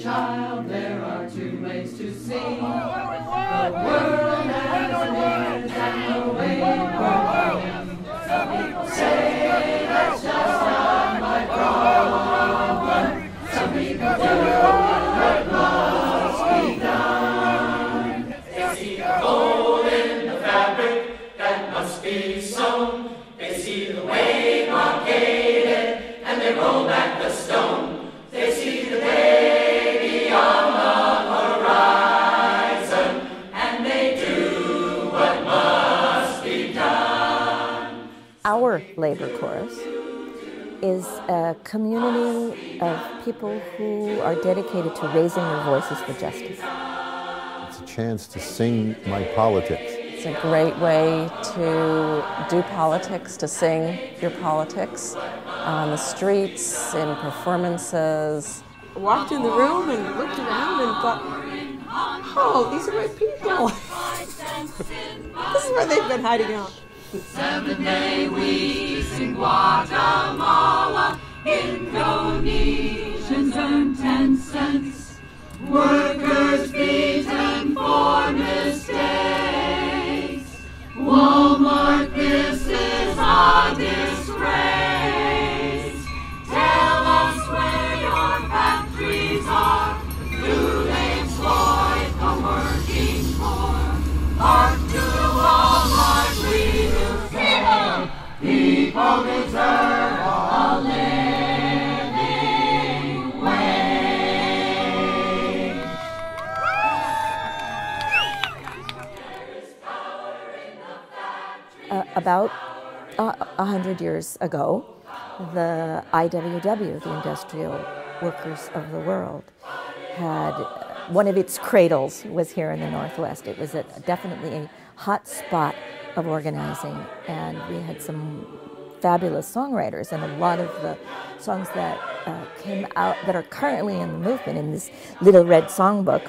child, there are two ways to sing. The world has an ears and the way working. Some people say that's just not my problem. Some people do what must be done. They see the hole in the fabric that must be sewn. They see the way blockaded and they roll back the stone. They see the day beyond the horizon and they do what must be done. Our labor chorus is a community of people who are dedicated to raising their voices for justice. It's a chance to sing my politics. It's a great way to do politics, to sing your politics on the streets, in performances. I walked in the room and looked around and thought, oh, these are my people. This is where they've been hiding out. 7-day weeks in Guatemala, Indonesians earn 10 cents. Workers beaten for mistakes. Walmart, this is a disgrace. Tell us where your factories are. Do they exploit the working poor? Hark to the Walmart we do. People deserve a living wage. About 100 years ago, the IWW, the Industrial Workers of the World, had one of its cradles was here in the Northwest. It was definitely a hot spot of organizing, and we had some fabulous songwriters, and a lot of the songs that came out that are currently in the movement in this Little Red Songbook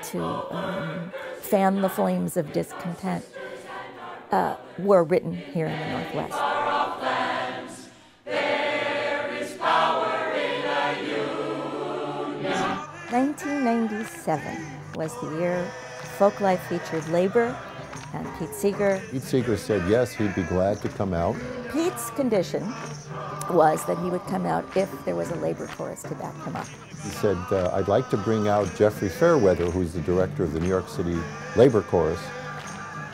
to fan the flames of discontent were written here in the Northwest. 1997 was the year Folklife featured labor and Pete Seeger. Pete Seeger said yes, he'd be glad to come out. Pete's condition was that he would come out if there was a labor chorus to back him up. He said, I'd like to bring out Jeffrey Fairweather, who's the director of the New York City Labor Chorus.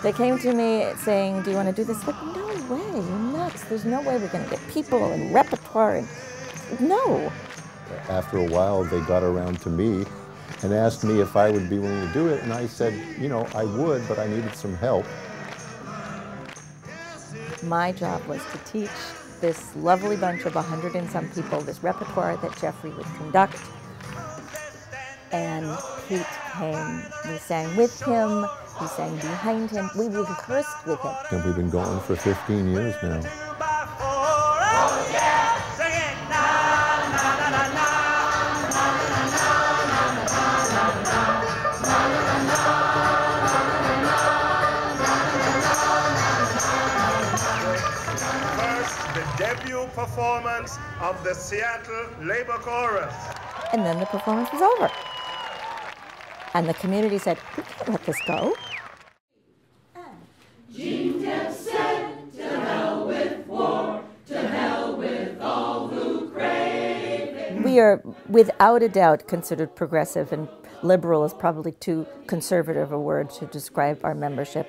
They came to me saying, do you want to do this? Like, no way, you're nuts. There's no way we're going to get people and repertoire. And no. After a while, they got around to me and asked me if I would be willing to do it, and I said, you know, I would, but I needed some help. My job was to teach this lovely bunch of 100 and some people this repertoire that Jeffrey would conduct. And Pete came, we sang with him, we sang behind him, we rehearsed with him. And we've been going for 15 years now. Debut performance of the Seattle Labor Chorus. And then the performance was over. And the community said, we can't let this go. Gene Deb said, to hell with war, to hell with all who crave it. We are, without a doubt, considered progressive, and liberal is probably too conservative a word to describe our membership.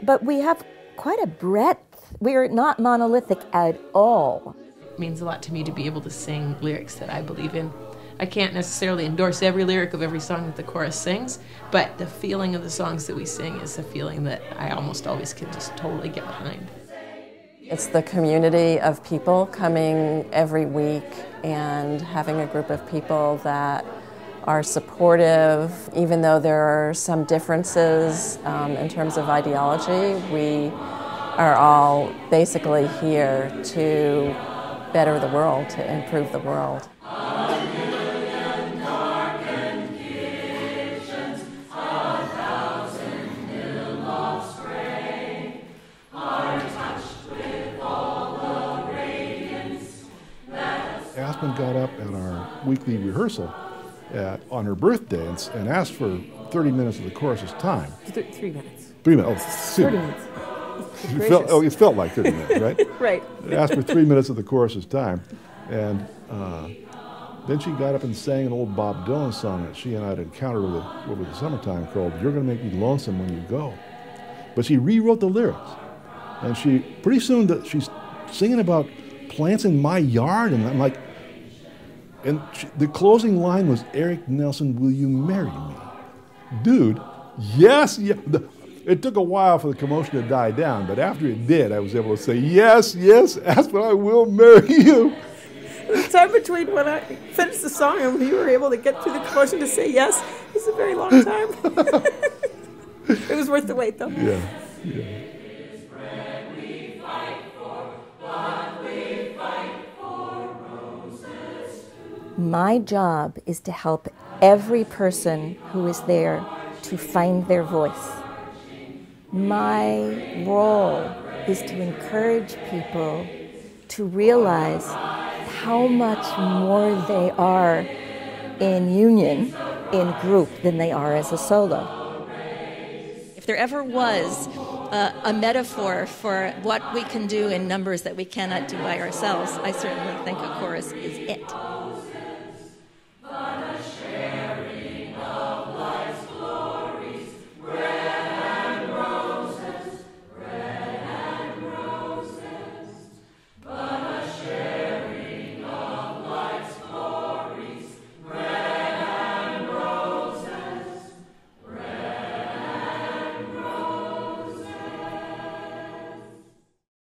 But we have quite a breadth. We are not monolithic at all. It means a lot to me to be able to sing lyrics that I believe in. I can't necessarily endorse every lyric of every song that the chorus sings, but the feeling of the songs that we sing is a feeling that I almost always can just totally get behind. It's the community of people coming every week and having a group of people that are supportive, even though there are some differences in terms of ideology. We are all basically here to better the world, to improve the world. Aspen got up at our weekly rehearsal on her birthday and asked for 30 minutes of the chorus's time. 3 minutes. 3 minutes. Oh, 30 minutes. It felt like 30 minutes, right? Right. Asked for 3 minutes of the chorus's time. And then she got up and sang an old Bob Dylan song that she and I had encountered over the summertime called "You're Gonna Make Me Lonesome When You Go." But she rewrote the lyrics. And pretty soon she's singing about plants in my yard, and I'm like, the closing line was, "Eric Nelson, will you marry me?" Dude, yes, yeah. It took a while for the commotion to die down, but after it did, I was able to say, yes, Aspen, I will marry you. The time between when I finished the song and when you were able to get through the commotion to say yes was a very long time. It was worth the wait, though. Yeah. My job is to help every person who is there to find their voice. My role is to encourage people to realize how much more they are in union, in group, than they are as a solo. If there ever was a metaphor for what we can do in numbers that we cannot do by ourselves, I certainly think a chorus is it.